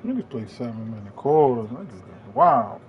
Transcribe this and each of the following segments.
Niggas play 7-minute quarters. Niggas, wow.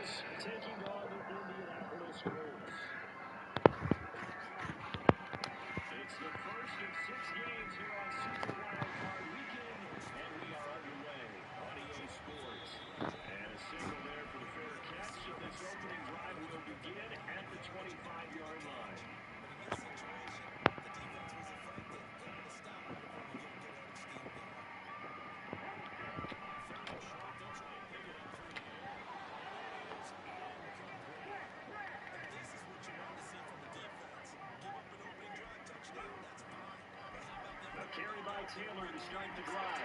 Colts taking on the Indianapolis Colts. It's the first of 6 games here on Super Wild Card Weekend, and we are underway on EA Sports. And a signal there for the fair catch, so this opening drive will begin at the 25-yard line. Carry by Taylor to start the drive.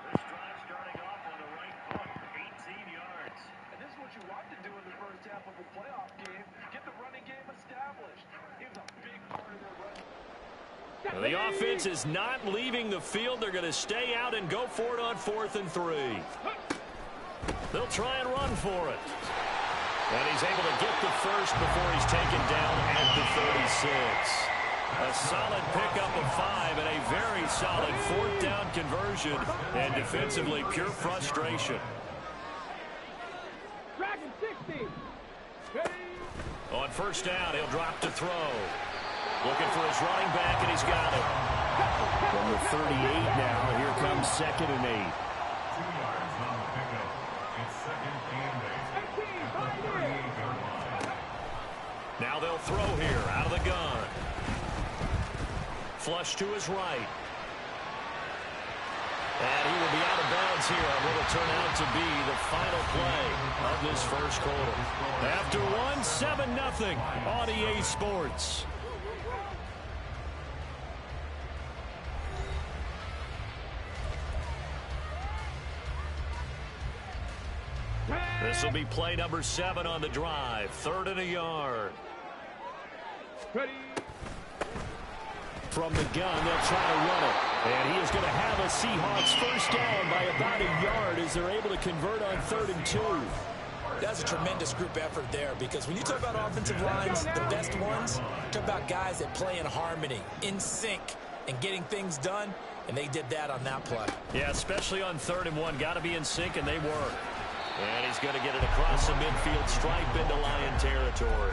This drive starting off on the right foot, 18 yards. And this is what you want to do in the first half of a playoff game. Get the running game established. It's a big part of their run. Well, the offense is not leaving the field. They're going to stay out and go for it on 4th and 3. They'll try and run for it. And he's able to get the first before he's taken down at the 36. A solid pickup of 5 and a very solid 4th down conversion. And defensively, pure frustration. On 1st down, he'll drop to throw. Looking for his running back, and he's got it. From the 38 now, here comes 2nd and 8. 2 yards on the pickup. It's 2nd and 8. Now they'll throw here out of the gun. Flush to his right. And he will be out of bounds here on what will turn out to be the final play of this first quarter. After 7-0 on EA Sports. This will be play number 7 on the drive. 3rd and a yard. Ready. From the gun, they'll try to run it. And he is going to have a Seahawks first down by about a yard as they're able to convert on 3rd and 2. That's a tremendous group effort there, because when you talk about offensive lines, the best ones, talk about guys that play in harmony, in sync, and getting things done, and they did that on that play. Yeah, especially on 3rd and 1. Got to be in sync, and they were. And he's going to get it across the midfield stripe into Lion territory.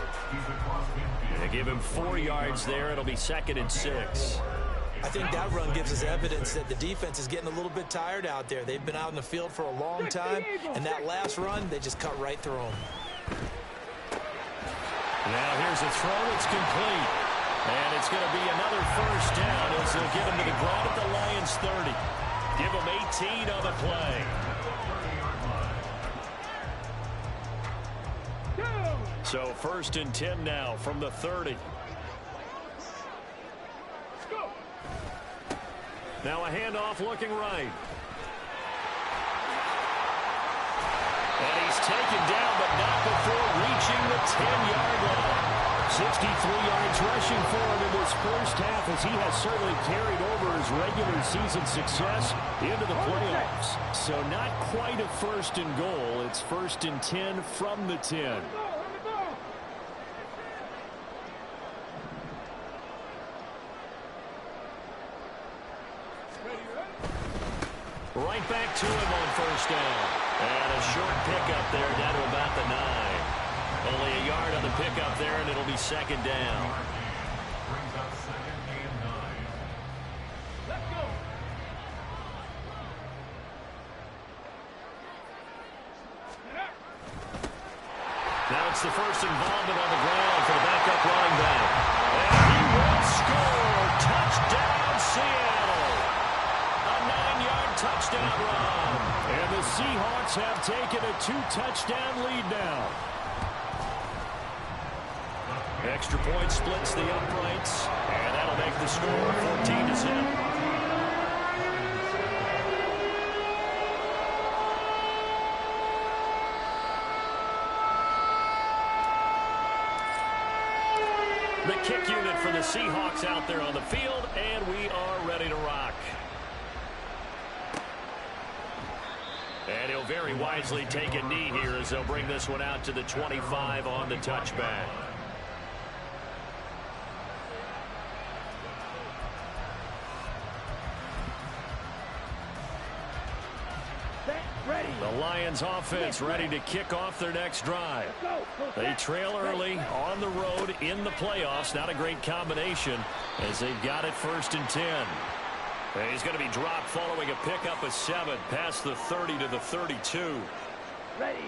They give him 4 yards there. It'll be 2nd and 6. I think that run gives us evidence that the defense is getting a little bit tired out there. They've been out in the field for a long time, and that last run, they just cut right through them. Now here's a throw. It's complete. And it's going to be another first down as they'll get him to the ground at the Lions 30. Give him 18 on the play. So 1st and 10 now from the 30. Now a handoff looking right. And he's taken down, but not before reaching the 10-yard line. 63 yards rushing for him in this first half, as he has certainly carried over his regular season success into the playoffs. So not quite a 1st and goal. It's 1st and 10 from the 10. Right back to him on 1st down. And a short pickup there down to about the 9. Only a yard on the pickup there, and it'll be 2nd down. Brings up 2nd and 9. Let's go. Now it's the first involvement on the ground for the backup running back. And he will score. Touchdown, Seattle. A 9-yard touchdown run. And the Seahawks have taken a 2-touchdown lead now. Extra point splits the uprights, and that'll make the score 14-7. The kick unit for the Seahawks out there on the field, and we are ready to rock. And he'll very wisely take a knee here as they'll bring this one out to the 25 on the touchback. Lions offense ready to kick off their next drive. They trail early on the road in the playoffs. Not a great combination as they've got it 1st and 10. And he's going to be dropped following a pickup of 7 past the 30 to the 32. Ready.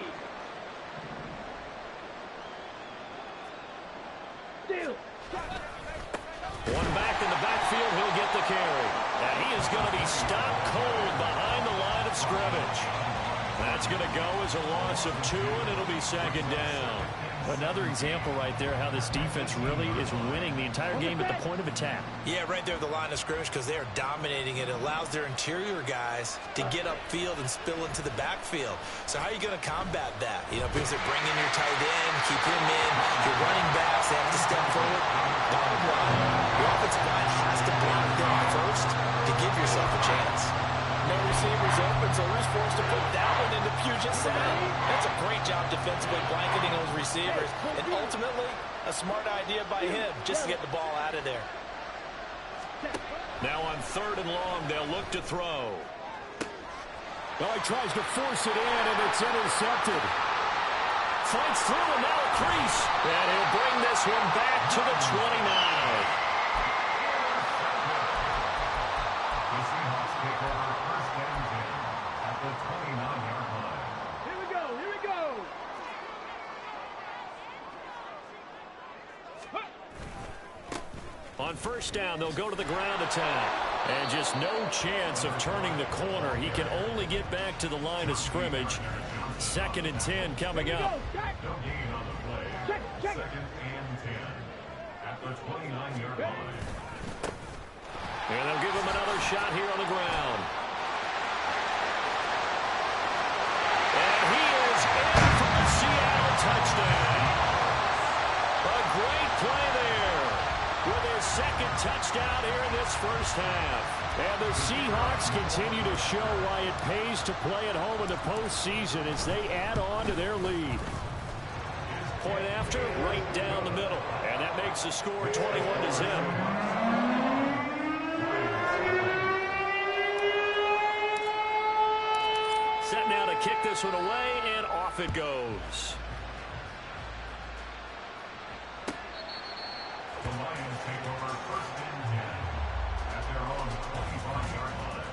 Deal. One back in the backfield. He'll get the carry. And he is going to be stopped cold behind the line of scrimmage. That's going to go as a loss of 2, and it'll be 2nd down. Another example right there how this defense really is winning the entire game at the point of attack. Yeah, right there at the line of scrimmage because they are dominating it. It allows their interior guys to get upfield and spill into the backfield. So how are you going to combat that? You know, because they're bringing your tight end, keep him in, your running backs, they have to step forward. Bottom line, the offensive line has to block them first to give yourself a chance. No receivers open, so who's forced to put that one into Puget Sound? That's a great job defensively blanketing those receivers. And ultimately, a smart idea by him just to get the ball out of there. Now on 3rd and long, they'll look to throw. Well, he tries to force it in, and it's intercepted. Fights through, and now a crease. And he'll bring this one back to the 29. On 1st down, they'll go to the ground attack. And just no chance of turning the corner. He can only get back to the line of scrimmage. 2nd and 10 coming up. No gain on the play. 2nd and 10 at the 29-yard line. And they'll give him another shot here on the ground. And he is in for the Seattle touchdown. A great play there with his 2nd touchdown here in this 1st half. And the Seahawks continue to show why it pays to play at home in the postseason as they add on to their lead. Point after, right down the middle. And that makes the score 21-0. Set now to kick this one away, and off it goes. The Lions take over 1st and 10 at their own 25-yard line.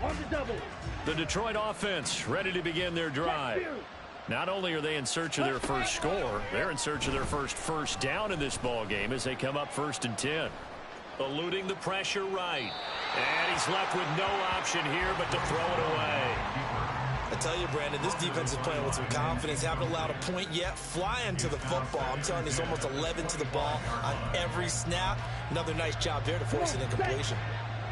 On the double. The Detroit offense ready to begin their drive. Not only are they in search of their first score, they're in search of their first down in this ball game as they come up 1st and 10. Eluding the pressure right. And he's left with no option here but to throw it away. I tell you, Brandon, this defense is playing with some confidence. Haven't allowed a point yet. Flying to the football. I'm telling you, it's almost 11 to the ball on every snap. Another nice job there to force an incompletion.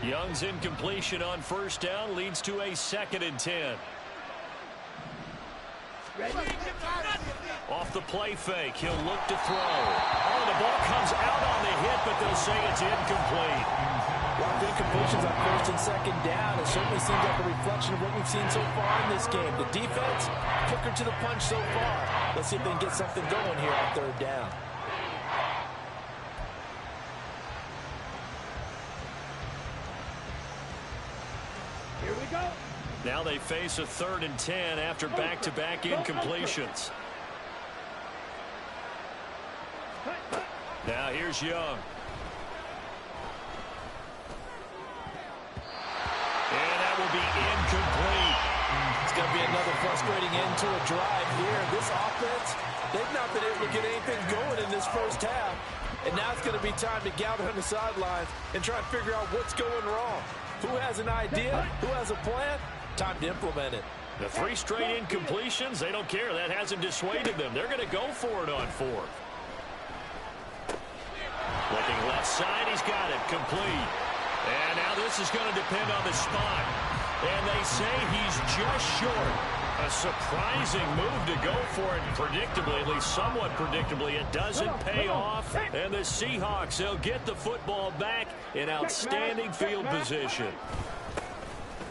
Young's incompletion on 1st down leads to a 2nd and 10. Off the play fake, he'll look to throw. Oh, the ball comes out on the hit, but they'll say it's incomplete. A lot of incompletions on 1st and 2nd down. It certainly seems like a reflection of what we've seen so far in this game. The defense, quicker to the punch so far. Let's see if they can get something going here on 3rd down. Here we go. Now they face a 3rd and 10 after back-to-back incompletions. Now here's Young. And that will be incomplete. It's going to be another frustrating end to a drive here. This offense, they've not been able to get anything going in this 1st half. And now it's going to be time to gather on the sidelines and try and figure out what's going wrong. Who has an idea? Who has a plan? Time to implement it. The 3 straight incompletions, they don't care. That hasn't dissuaded them. They're going to go for it on 4th. Looking left side, he's got it, complete. And now this is going to depend on the spot. And they say he's just short. A surprising move to go for it predictably, at least somewhat predictably. It doesn't pay off. And the Seahawks, they'll get the football back in outstanding field position.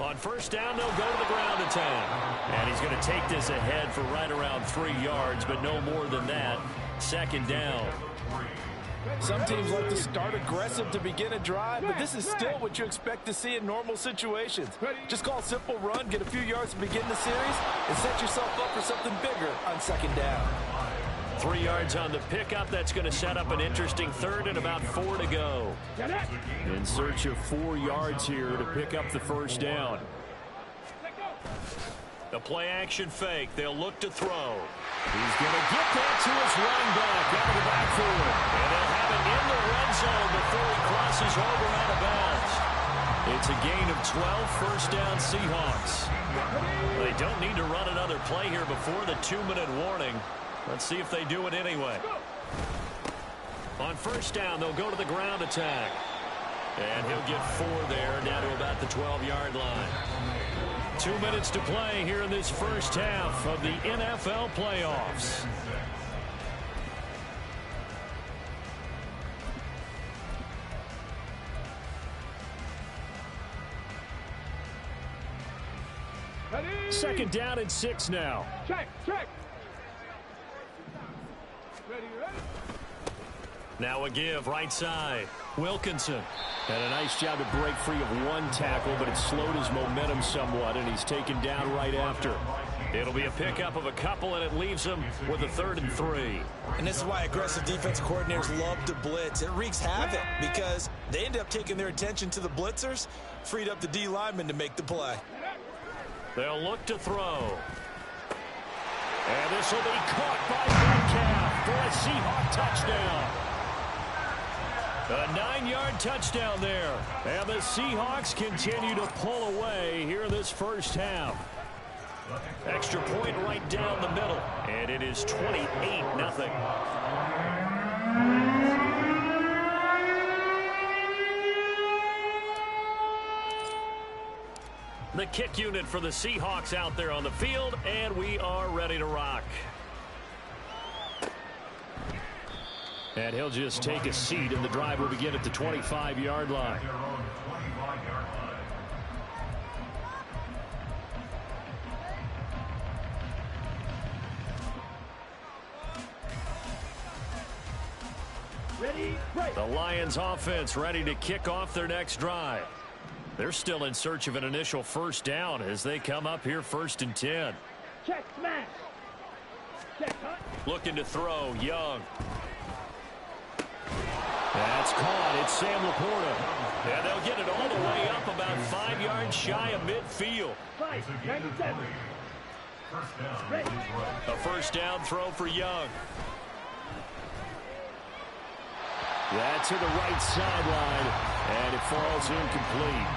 On first down, they'll go to the ground attack. And he's going to take this ahead for right around 3 yards, but no more than that. Second down. Some teams like to start aggressive to begin a drive, but this is still what you expect to see in normal situations. Just call a simple run, get a few yards to begin the series, and set yourself up for something bigger on second down. 3 yards on the pickup. That's going to set up an interesting third and about 4 to go. In search of 4 yards here to pick up the first down. The play action fake. They'll look to throw. He's going to get that to his running back out of the backfield. And they'll have it in the red zone before he crosses over out of bounds. It's a gain of 12, first down Seahawks. They don't need to run another play here before the 2-minute warning. Let's see if they do it anyway. On first down, they'll go to the ground attack. And he'll get 4 there, down to about the 12-yard line. 2 minutes to play here in this first half of the NFL playoffs. Second down and 6 now. Check. Ready. Now a give, right side. Wilkinson had a nice job to break free of 1 tackle, but it slowed his momentum somewhat, and he's taken down right after. It'll be a pickup of a couple, and it leaves him with a 3rd and 3. And this is why aggressive defensive coordinators love to blitz. It wreaks havoc because they end up taking their attention to the blitzers, freed up the D lineman to make the play. They'll look to throw. And this will be caught by Metcalf for a Seahawk touchdown. A 9-yard touchdown there. And the Seahawks continue to pull away here in this first half. Extra point right down the middle. And it is 28-0. The kick unit for the Seahawks out there on the field, and we are ready to rock. And he'll just take a seat, and the drive will begin at the 25-yard line. Ready, break. The Lions offense ready to kick off their next drive. They're still in search of an initial first down as they come up here 1st and 10. Check, smash. Check, cut. Looking to throw, Young. That's caught. It's Sam Laporta. And they'll get it all the way up about 5 yards shy of midfield. 5-97. Ready. A first down throw for Young. That's to the right sideline, and it falls incomplete.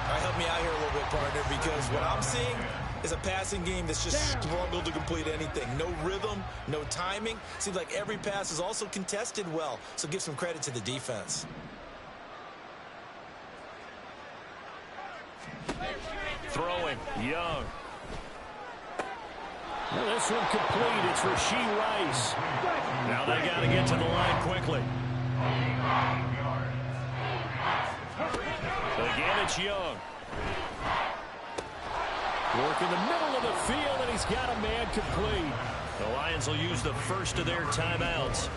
All right, help me out here a little bit, partner, because what I'm seeing is a passing game that's just struggled to complete anything. No rhythm, no timing. Seems like every pass is also contested well, so give some credit to the defense. Throwing, Young. Well, this one complete. It's Rashee Rice. Now they got to get to the line quickly. Again, it's Young. Work in the middle of the field, and he's got a man complete. The Lions will use the first of their timeouts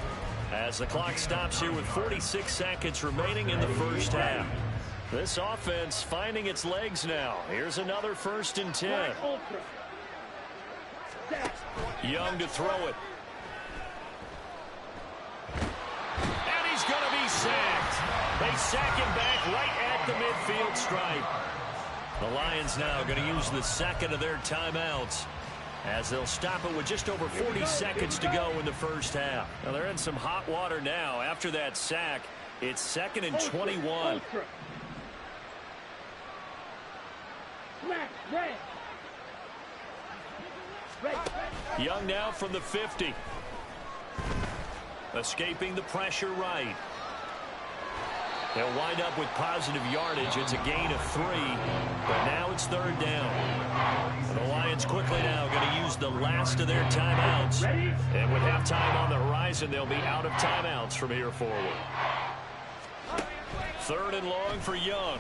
as the clock stops here with 46 seconds remaining in the first half. This offense finding its legs now. Here's another 1st and 10. Young to throw it. And he's going to be sacked. They sack him back right at the midfield stripe. The Lions now going to use the second of their timeouts as they'll stop it with just over 40 seconds to go in the first half. Now they're in some hot water now. After that sack, it's 2nd and 21. Young now from the 50. Escaping the pressure right. They'll wind up with positive yardage. It's a gain of 3, but now it's 3rd down. And the Lions quickly now going to use the last of their timeouts. And with halftime on the horizon, they'll be out of timeouts from here forward. 3rd and long for Young.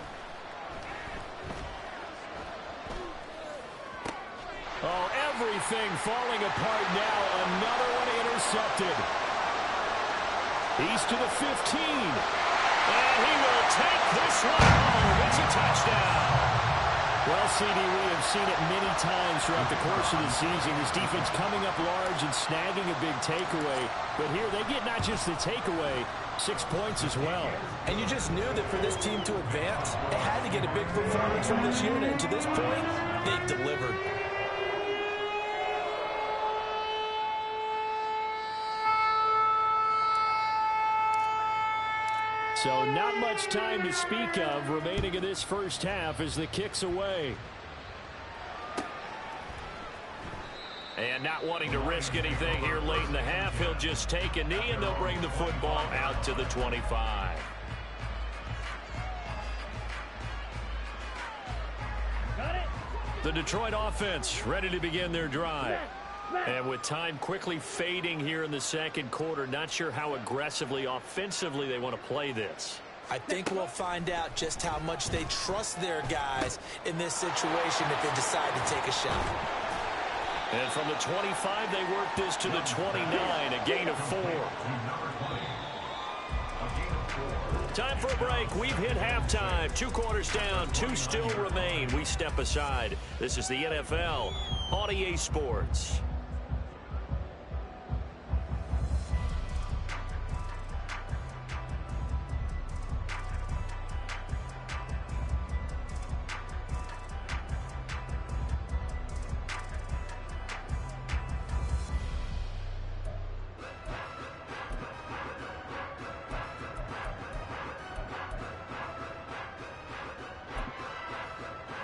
Oh, everything falling apart now. Another one intercepted. He's to the 15. And he will take this one home. It's a touchdown. Well, CD, we have seen it many times throughout the course of the season. This defense coming up large and snagging a big takeaway. But here they get not just the takeaway, 6 points as well. And you just knew that for this team to advance, they had to get a big performance from this unit. And to this point, they've delivered. So not much time to speak of remaining in this first half as the kick's away. And not wanting to risk anything here late in the half, he'll just take a knee and they'll bring the football out to the 25. Got it. The Detroit offense ready to begin their drive. And with time quickly fading here in the second quarter, not sure how aggressively, offensively they want to play this. I think we'll find out just how much they trust their guys in this situation if they decide to take a shot. And from the 25, they work this to the 29, a gain of 4. Time for a break. We've hit halftime. 2 quarters down, 2 still remain. We step aside. This is the NFL on EA Sports.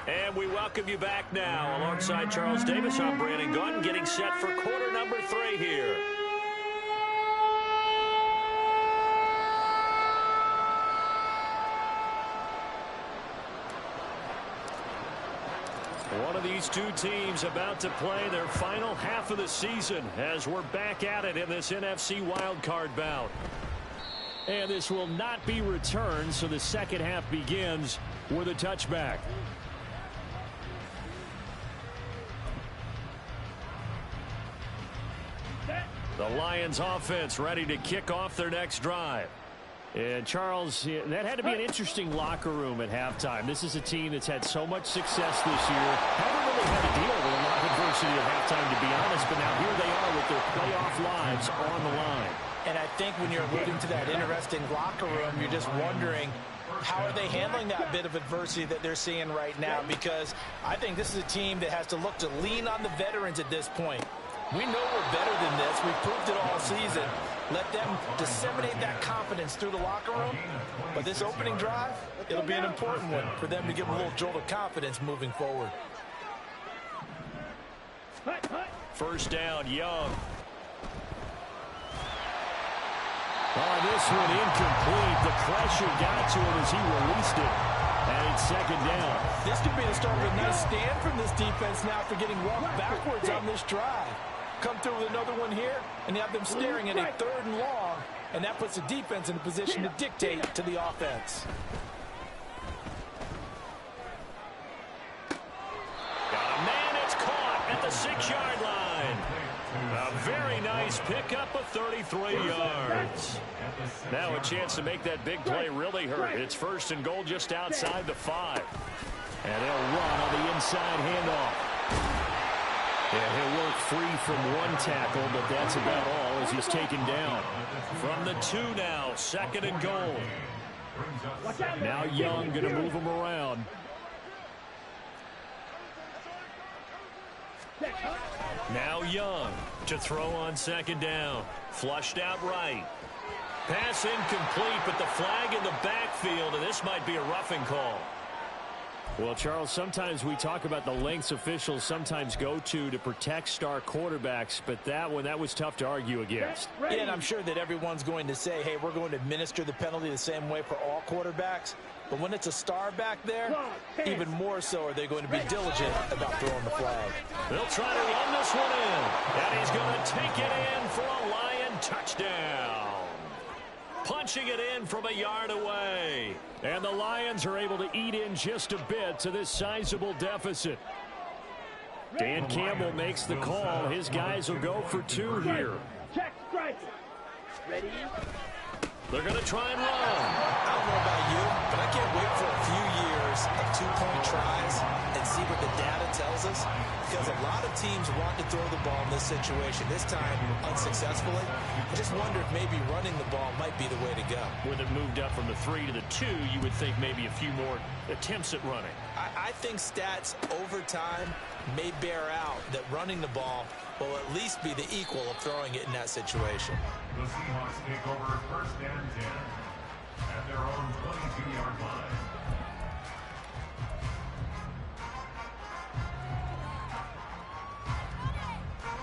And we welcome you back now. Alongside Charles Davis, I'm Brandon Gunn, getting set for quarter number 3 here. One of these two teams about to play their final half of the season as we're back at it in this NFC wildcard bout. And this will not be returned, so the second half begins with a touchback. The Lions offense ready to kick off their next drive. And Charles, that had to be an interesting locker room at halftime. This is a team that's had so much success this year. Haven't really had to deal with a lot of adversity at halftime, to be honest, but now here they are with their playoff lives on the line. And I think when you're alluding to that interesting locker room, you're just wondering, how are they handling that bit of adversity that they're seeing right now? Because I think this is a team that has to look to lean on the veterans at this point. We know we're better than this. We've proved it all season. Let them disseminate that confidence through the locker room. But this opening drive, it'll be an important one for them to give them a little jolt of confidence moving forward. First down, Young. Oh, this one incomplete. The pressure got to him as he released it. And it's second down. This could be the start of a nice stand from this defense now for getting walked backwards on this drive. Come through with another one here, and you have them staring at a 3rd and long, and that puts the defense in a position to dictate to the offense. Got a man, it's caught at the 6-yard line. A very nice pickup of 33 yards. Now a chance to make that big play really hurt. It's 1st and goal just outside the 5. And they'll run on the inside handoff. And he'll work free from one tackle, but that's about all as he's taken down. From the 2 now, 2nd and goal. Now Young going to move him around. Now Young to throw on 2nd down. Flushed out right. Pass incomplete, but the flag in the backfield, and this might be a roughing call. Well, Charles, sometimes we talk about the lengths officials sometimes go to protect star quarterbacks, but that was tough to argue against. Yeah, and I'm sure that everyone's going to say, hey, we're going to administer the penalty the same way for all quarterbacks. But when it's a star back there, even more so are they going to be diligent about throwing the flag. They'll try to run this one in, and he's going to take it in for a Lion touchdown. Punching it in from a yard away. And the Lions are able to eat in just a bit to this sizable deficit. Dan Campbell makes the call. His guys will go for 2 here. Check strike. Ready? They're going to try and run. I don't know about you, but I can't wait for a few years of 2-point tries and see what the data tells us, because a lot of teams want to throw the ball in this situation, this time unsuccessfully. I just wonder if maybe running the ball might be the way to go. With it moved up from the 3 to the 2, you would think maybe a few more attempts at running. I think stats over time may bear out that running the ball will at least be the equal of throwing it in that situation. The Seahawks take over first and 10 at their own 22-yard line.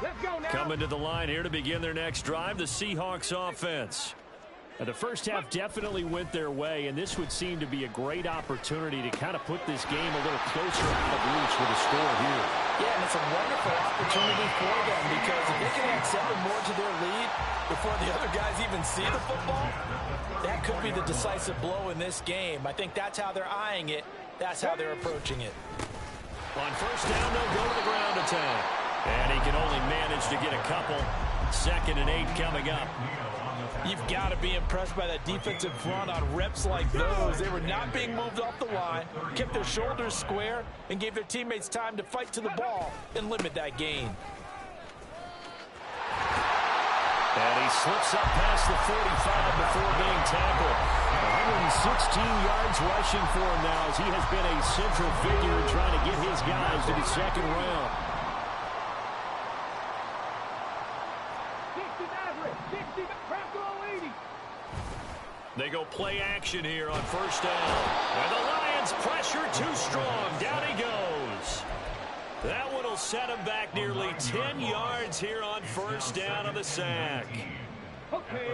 Let's go now. Coming to the line here to begin their next drive, the Seahawks offense. Now, the first half definitely went their way, and this would seem to be a great opportunity to kind of put this game a little closer out of reach with a score here. Yeah, and it's a wonderful opportunity for them, because if they can add 7 more to their lead before the other guys even see the football, that could be the decisive blow in this game. I think that's how they're eyeing it. That's how they're approaching it. On first down, they'll go to the ground attack. And he can only manage to get a couple. 2nd and 8 coming up. You've got to be impressed by that defensive front on reps like those. They were not being moved off the line, kept their shoulders square, and gave their teammates time to fight to the ball and limit that gain. And he slips up past the 45 before being tackled. 116 yards rushing for him now, as he has been a central figure in trying to get his guys to the 2nd round. 60, Crackle 80. They go play action here on first down. And the Lions pressure too strong. Down he goes. That one will set him back nearly 10 yards here on first down on the sack.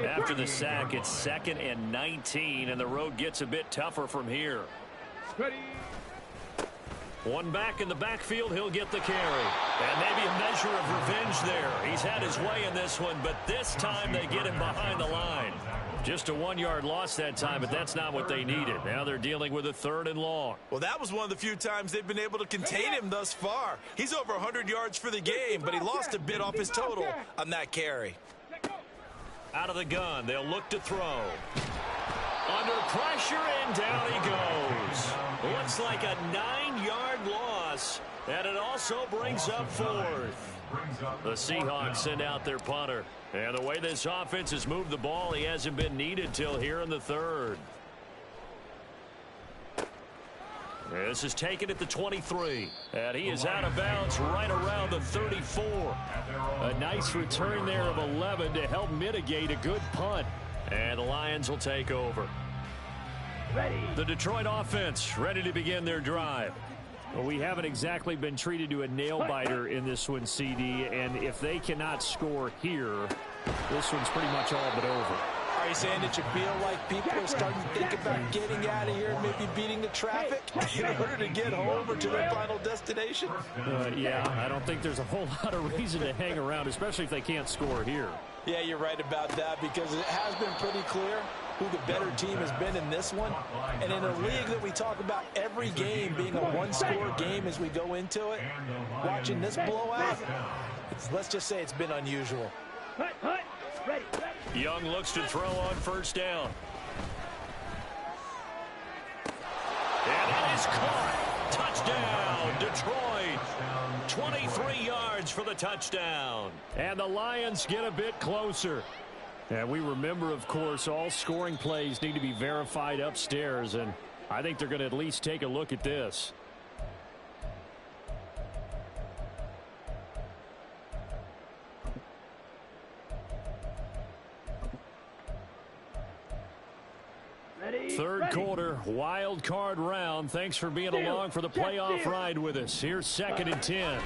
After the sack, it's 2nd and 19, and the road gets a bit tougher from here. Ready? One back in the backfield, he'll get the carry. And maybe a measure of revenge there. He's had his way in this one, but this time they get him behind the line. Just a 1-yard loss that time, but that's not what they needed. Now they're dealing with a 3rd and long. Well, that was one of the few times they've been able to contain him thus far. He's over 100 yards for the game, but he lost a bit off his total on that carry. Out of the gun, they'll look to throw. Under pressure, and down he goes. Looks like a 9-yard loss, and it also brings up 4th. The Seahawks send out their punter. And the way this offense has moved the ball, he hasn't been needed till here in the 3rd. This is taken at the 23. And he is out of bounds right around the 34. A nice return there of 11 to help mitigate a good punt. And the Lions will take over. Ready. The Detroit offense ready to begin their drive. Well, we haven't exactly been treated to a nail-biter in this one, CD, and if they cannot score here, this one's pretty much all but over. Are you saying that you feel like people are starting to think about getting out of here and maybe beating the traffic in order to get home or to their final destination? Yeah, I don't think there's a whole lot of reason to hang around, especially if they can't score here. Yeah, you're right about that, because it has been pretty clear who the better team has been in this one. And in a league that we talk about every game being a one-score game as we go into it, watching this blowout, let's just say it's been unusual. Ready. Young looks to throw on first down. And it is caught. Touchdown, Detroit. 23 yards for the touchdown. And the Lions get a bit closer. And we remember, of course, all scoring plays need to be verified upstairs, and I think they're going to at least take a look at this. Ready. Third quarter, wild card round. Thanks for being along for the playoff ride with us. Here's 2nd and 10.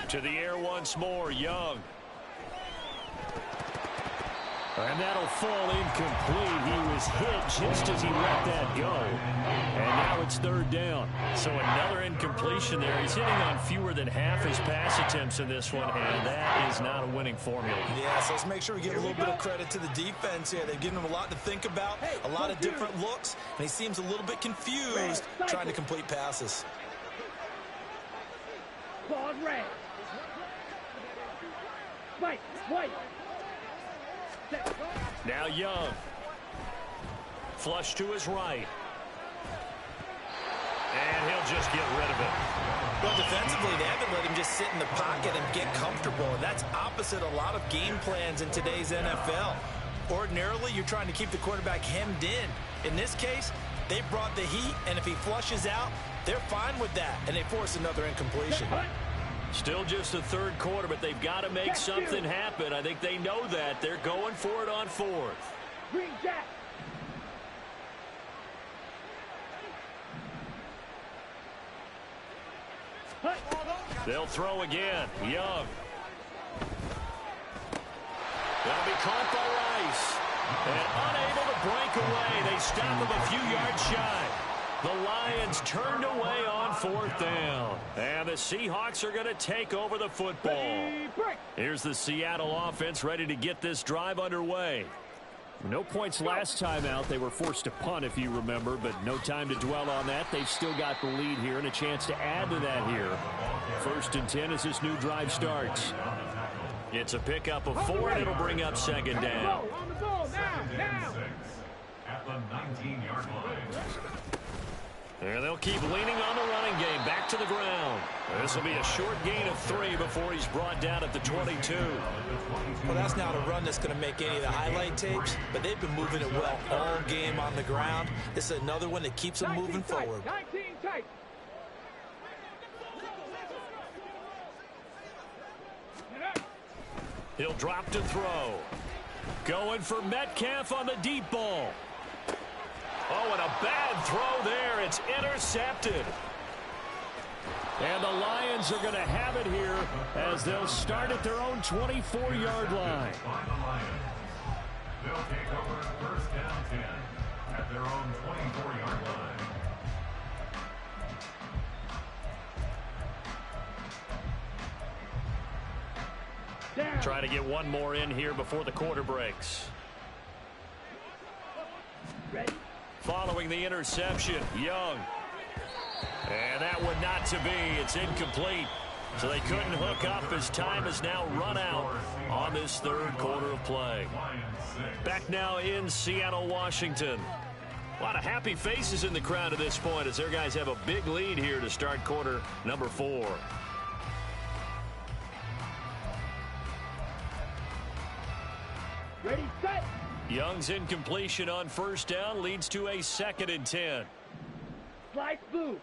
To the air once more, Young. And that'll fall incomplete. He was hit just as he let that go. And now it's 3rd down. So another incompletion there. He's hitting on fewer than half his pass attempts in this one, and that is not a winning formula. Yeah, so let's make sure we give a little bit of credit to the defense here. They've given him a lot to think about, a lot of different looks, and he seems a little bit confused trying to complete passes. Ball Ball's red. White. Set. Now Young. Flush to his right. And he'll just get rid of it. Well, defensively, they haven't let him just sit in the pocket and get comfortable, and that's opposite a lot of game plans in today's NFL. Ordinarily, you're trying to keep the quarterback hemmed in. In this case, they brought the heat, and if he flushes out, they're fine with that, and they force another incompletion. Still just the third quarter, but they've got to make something happen. I think they know that. They're going for it on fourth. Green jack. They'll throw again. Young. They'll be caught by Rice. And unable to break away. They stop him a few yards shy. The Lions turned away on fourth down. And the Seahawks are going to take over the football. Here's the Seattle offense ready to get this drive underway. No points last time out. They were forced to punt, if you remember, but no time to dwell on that. They've still got the lead here and a chance to add to that here. 1st and 10 as this new drive starts. It's a pickup of 4, and it'll bring up second down. On the ball, now. At the 19-yard line. And they'll keep leaning on the running game. Back to the ground. This will be a short gain of 3 before he's brought down at the 22. Well, that's not a run that's going to make any of the highlight tapes, but they've been moving it well all game on the ground. This is another one that keeps them moving forward. 19 tight. He'll drop to throw. Going for Metcalf on the deep ball. Oh, and a bad throw there. It's intercepted. And the Lions are going to have it here as they'll start at their own 24-yard line. They'll take over 1st down 10 at their own 24-yard line. Try to get one more in here before the quarter breaks. Ready. Following the interception, Young. And that one not to be. It's incomplete. So they couldn't hook up as time has now run out on this third quarter of play. Back now in Seattle, Washington. A lot of happy faces in the crowd at this point as their guys have a big lead here to start quarter number 4. Ready, set. Young's incompletion on 1st down leads to a 2nd and 10. Slice blue.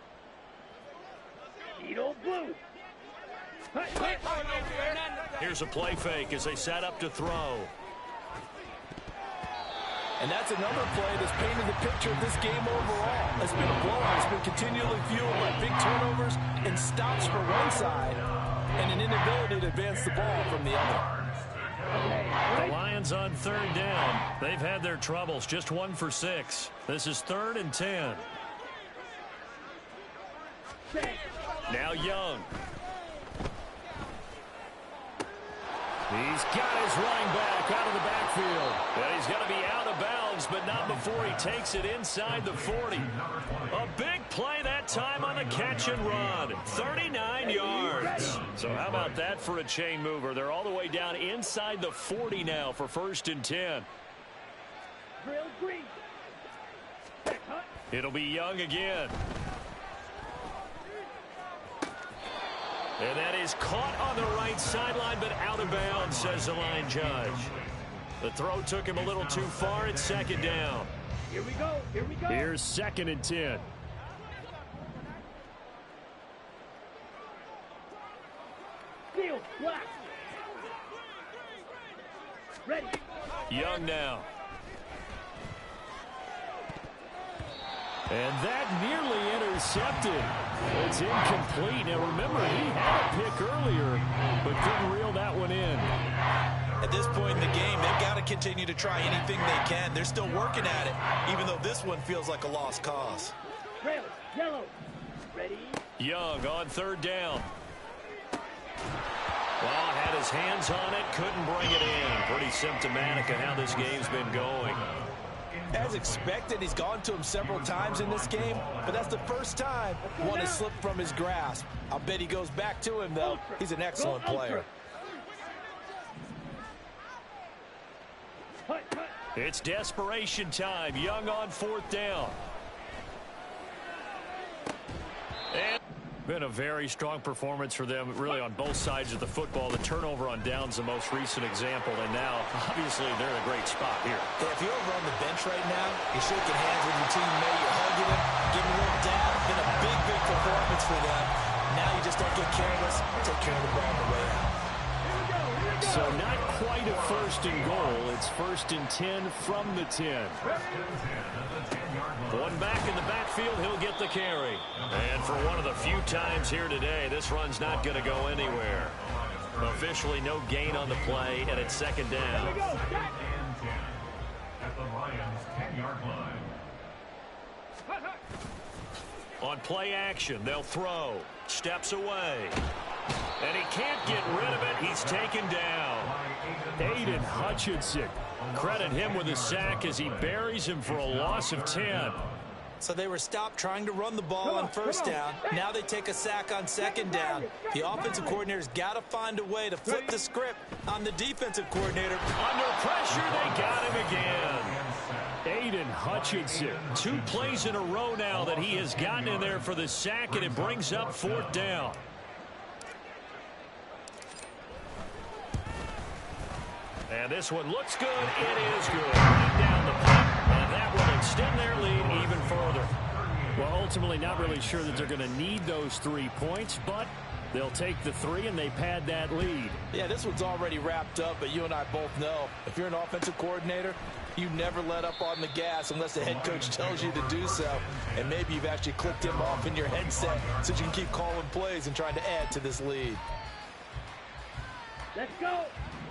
Needle blue. Here's a play fake as they set up to throw. And that's another play that's painted the picture of this game overall. It's been a blowout. It's been continually fueled by big turnovers and stops for one side and an inability to advance the ball from the other. The Lions on 3rd down. They've had their troubles. Just 1 for 6. This is 3rd and 10. Now Young. He's got his running back out of the backfield. And he's going to be out of bounds, but not before he takes it inside the 40. A big play that time on the catch and run. 39 yards. So how about that for a chain mover? They're all the way down inside the 40 now for 1st and 10. Drill green. It'll be Young again. And that is caught on the right sideline, but out of bounds, says the line judge. The throw took him a little too far. It's 2nd down. Here we go. Here's 2nd and 10. Field, black. Ready. Young now. And that nearly intercepted. It's incomplete. Now remember, he had a pick earlier, but couldn't reel that one in. At this point in the game, they've got to continue to try anything they can. They're still working at it, even though this one feels like a lost cause. Trail, yellow. Ready. Young on 3rd down. Well, had his hands on it, couldn't bring it in. Pretty symptomatic of how this game's been going. As expected, he's gone to him several times in this game, but that's the first time one has slipped from his grasp. I'll bet he goes back to him, though. He's an excellent player. It's desperation time. Young on 4th down. And been a very strong performance for them, really, on both sides of the football. The turnover on downs the most recent example, and now, obviously, they're in a great spot here. Yeah, if you're over on the bench right now, you're shaking hands with your teammate, you're hugging him, giving a little down. It's been a big, big performance for them. Now you just don't get careless, take care of the ball on the way out. So not quite a 1st and goal. It's 1st and 10 from the 10. One back in the backfield, he'll get the carry. And for one of the few times here today, this run's not going to go anywhere. Officially no gain on the play, and it's 2nd down. At the Lions' 10-yard line. On play action, they'll throw. Steps away. And he can't get rid of it. He's taken down. Aiden Hutchinson. Credit him with a sack as he buries him for a loss of 10. So they were stopped trying to run the ball on 1st down. Now they take a sack on 2nd down. The offensive coordinator's got to find a way to flip the script on the defensive coordinator. Under pressure, they got him again. Aiden Hutchinson. 2 plays in a row now that he has gotten in there for the sack, and it brings up 4th down. And this one looks good. It is good. Right down the pipe, and that will extend their lead even further. Well, ultimately not really sure that they're going to need those 3 points, but they'll take the 3 and they pad that lead. Yeah, this one's already wrapped up, but you and I both know if you're an offensive coordinator, you never let up on the gas unless the head coach tells you to do so. And maybe you've actually clicked him off in your headset so you can keep calling plays and trying to add to this lead. Let's go.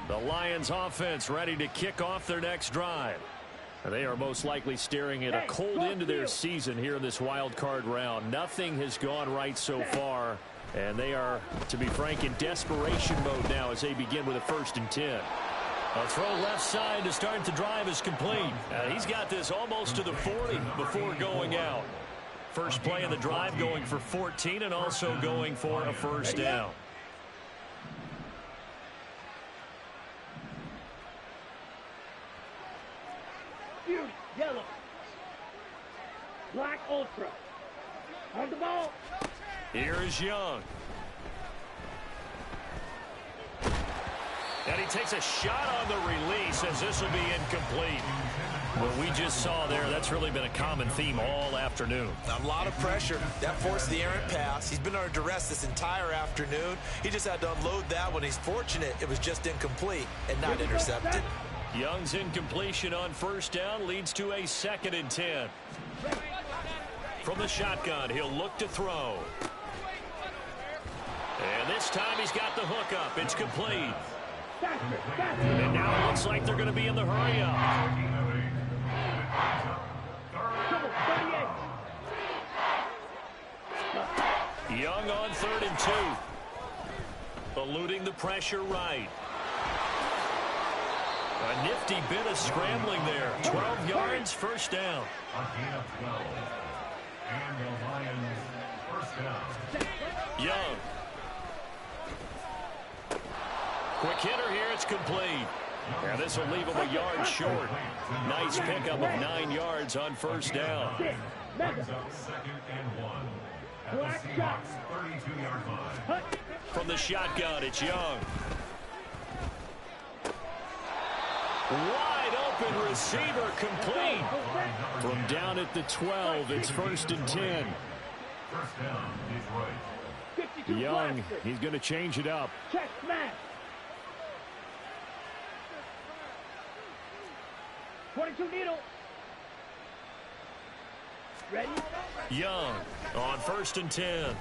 The Lions offense ready to kick off their next drive. They are most likely staring at a cold end to their season here in this wild card round. Nothing has gone right so far, and they are, to be frank, in desperation mode now as they begin with a 1st and 10. A throw left side to start the drive is complete. He's got this almost to the 40 before going out. First play of the drive going for 14 and also going for a 1st down. Yellow. Black ultra. On the ball. Here is Young. And he takes a shot on the release as this will be incomplete. What we just saw there, that's really been a common theme all afternoon. A lot of pressure. That forced the errant pass. He's been under duress this entire afternoon. He just had to unload that one. He's fortunate it was just incomplete and not intercepted. Young's incompletion on 1st down leads to a 2nd and 10. From the shotgun, he'll look to throw. And this time he's got the hook up. It's complete. And now it looks like they're going to be in the hurry up. Young on 3rd and 2. Eluding the pressure right. A nifty bit of scrambling there. 12 yards, 1st down. A gain of 12. And the Lions 1st down. Young. Quick hitter here, it's complete. Now this will leave him a yard short. Nice pickup of 9 yards on 1st down. Brings up 2nd and 1. At the Seahawks 32-yard line. From the shotgun, it's Young. Wide open receiver, complete. From down at the 12, it's 1st and 10. 1st down, Detroit. Young, he's going to change it up. Check smash. 22 needle. Ready? Young on 1st and 10.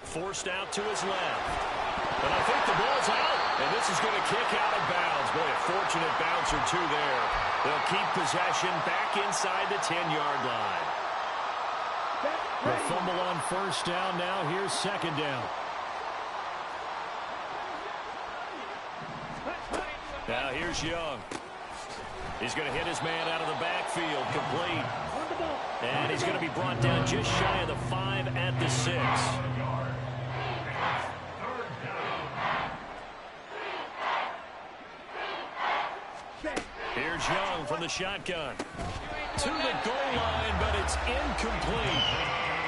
Forced out to his left. And I think the ball's out. And this is going to kick out of bounds. Boy, a fortunate bounce or two there. They'll keep possession back inside the 10-yard line. The fumble on 1st down. Now here's 2nd down. Now here's Young. He's going to hit his man out of the backfield, complete. On the ball. And he's going to be brought down just shy of the 5 at the 6. Here's Young from the shotgun. To the goal line, but it's incomplete.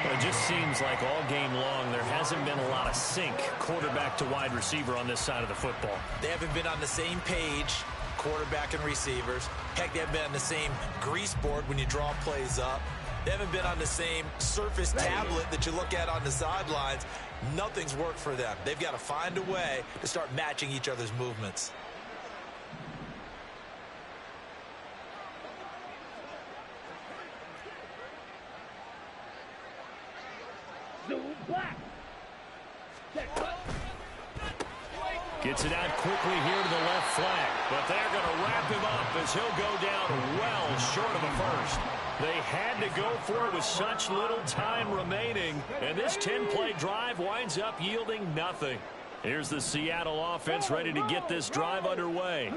It just seems like all game long there hasn't been a lot of sync quarterback to wide receiver on this side of the football. They haven't been on the same page, quarterback and receivers. Heck, they haven't been on the same grease board when you draw plays up. They haven't been on the same surface tablet that you look at on the sidelines. Nothing's worked for them. They've got to find a way to start matching each other's movements. Black. Gets it out quickly here to the left flank, but they're going to wrap him up as he'll go down well short of a first. They had to go for it with such little time remaining, and this 10-play drive winds up yielding nothing. Here's the Seattle offense ready to get this drive underway.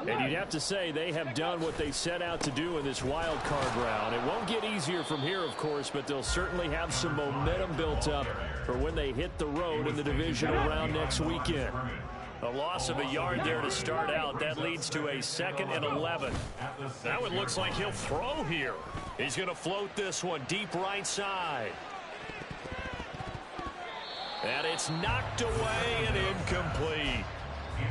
And you'd have to say they have done what they set out to do in this wild card round. It won't get easier from here, of course, but they'll certainly have some momentum built up for when they hit the road in the divisional round next weekend. A loss of a yard there to start out. That leads to a 2nd and 11. Now it looks like he'll throw here. He's going to float this one deep right side. And it's knocked away and incomplete.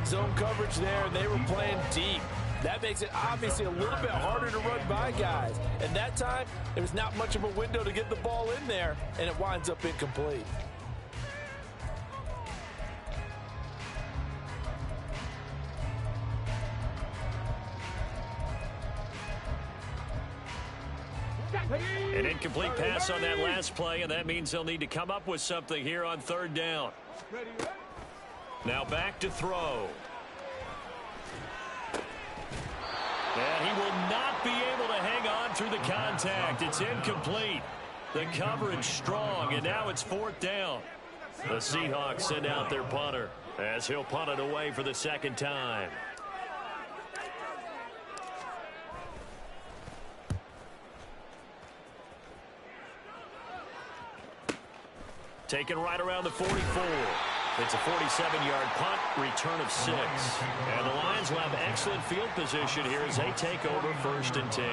Zone coverage there, and they were playing deep. That makes it obviously a little bit harder to run by guys. And that time, there's not much of a window to get the ball in there, and it winds up incomplete. An incomplete pass on that last play, and that means they'll need to come up with something here on 3rd down. Now back to throw. And he will not be able to hang on through the contact. It's incomplete. The coverage strong, and now it's 4th down. The Seahawks send out their punter as he'll punt it away for the 2nd time. Taken right around the 44. It's a 47-yard punt, return of 6. And the Lions will have excellent field position here as they take over 1st and 10.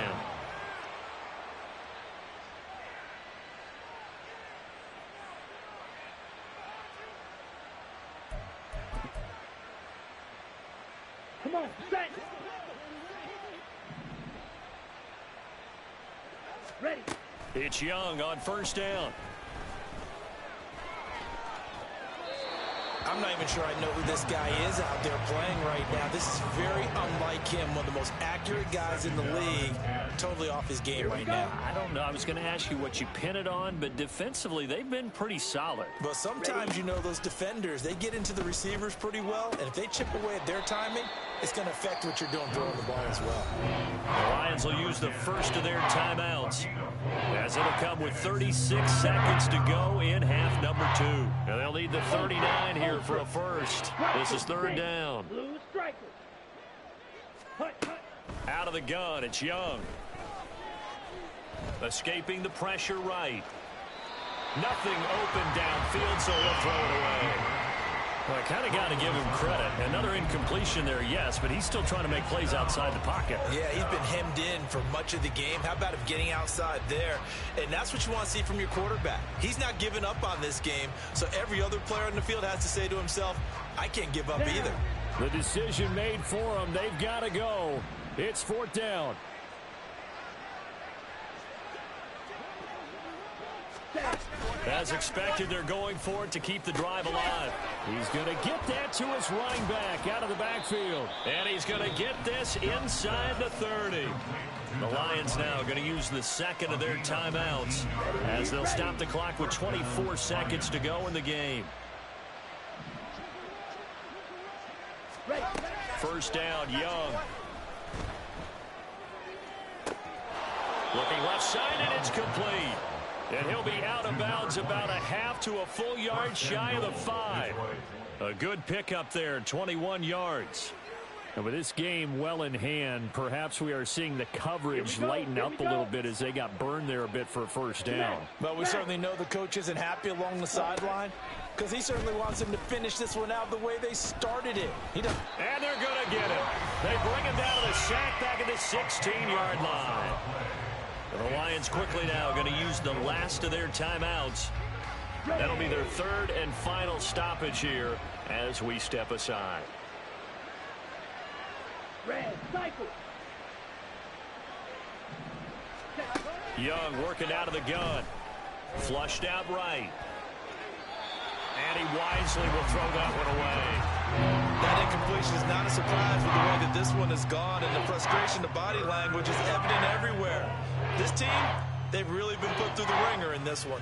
Come on, set. Ready. It's Young on 1st down. I'm not even sure I know who this guy is out there playing right now. This is very unlike him, one of the most accurate guys in the league. Totally off his game right now. I don't know. I was going to ask you what you pin it on, but defensively, they've been pretty solid. But sometimes, you know, those defenders, they get into the receivers pretty well, and if they chip away at their timing, it's going to affect what you're doing throwing the ball as well. The Lions will use the first of their timeouts, as it'll come with 36 seconds to go in half number 2. And they'll need the 39 here for a first. This is 3rd down. Blue strikers. Out of the gun, it's Young. Escaping the pressure right. Nothing open downfield, so he'll throw it away. Well, I kind of got to give him credit. Another incompletion there, yes, but he's still trying to make plays outside the pocket. Yeah, he's been hemmed in for much of the game. How about him getting outside there? And that's what you want to see from your quarterback. He's not giving up on this game, so every other player on the field has to say to himself, I can't give up either. The decision made for them. They've got to go. It's 4th down. As expected, they're going for it to keep the drive alive. He's going to get that to his running back out of the backfield. And he's going to get this inside the 30. The Lions now going to use the 2nd of their timeouts as they'll stop the clock with 24 seconds to go in the game. 1st down, Young. Looking left side, and it's complete. And he'll be out of bounds about a half to a full yard shy of the 5. A good pickup there, 21 yards. And with this game well in hand, perhaps we are seeing the coverage lighten up a little bit as they got burned there a bit for a first down. But we certainly know the coach isn't happy along the sideline because he certainly wants him to finish this one out the way they started it. He doesn't. And they're going to get him. They bring him down to the sack back at the 16-yard line. And the Lions quickly now going to use the last of their timeouts. That'll be their third and final stoppage here as we step aside. Red, cycle. Young working out of the gun. Flushed out right. And he wisely will throw that one away. That incompletion is not a surprise with the way that this one has gone, and the frustration, the body language is evident everywhere. This team, they've really been put through the ringer in this one.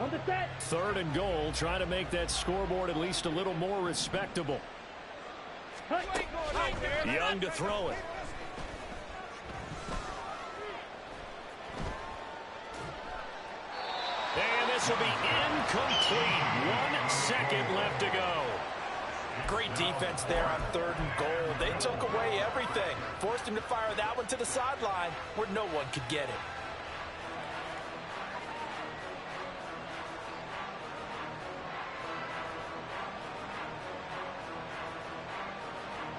On the set. Third and goal, trying to make that scoreboard at least a little more respectable. Young to throw it. And this will be incomplete. 1 second left to go. Great defense there on third and goal. They took away everything. Forced him to fire that one to the sideline where no one could get it.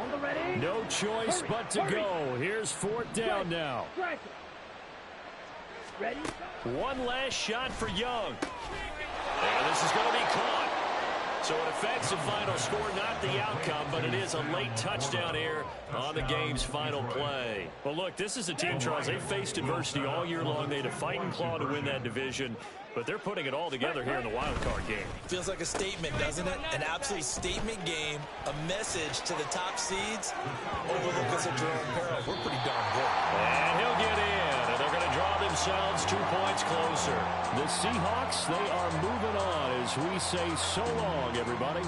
On the ready. No choice but to go. Here's fourth down now. Strike it. Ready. One last shot for Young. And this is going to be caught. So an offensive final score, not the outcome, but it is a late touchdown here on the game's final play. Well, look, this is a team, Charles, they faced adversity all year long. They had to fight and claw to win that division, but they're putting it all together here in the wild card game. Feels like a statement, doesn't it? An absolute statement game, a message to the top seeds. Overlook us at your own peril. We're pretty darn good. And he'll get in, and they're going to draw themselves 2 points closer. The Seahawks, they are moving on as we say so long, everybody.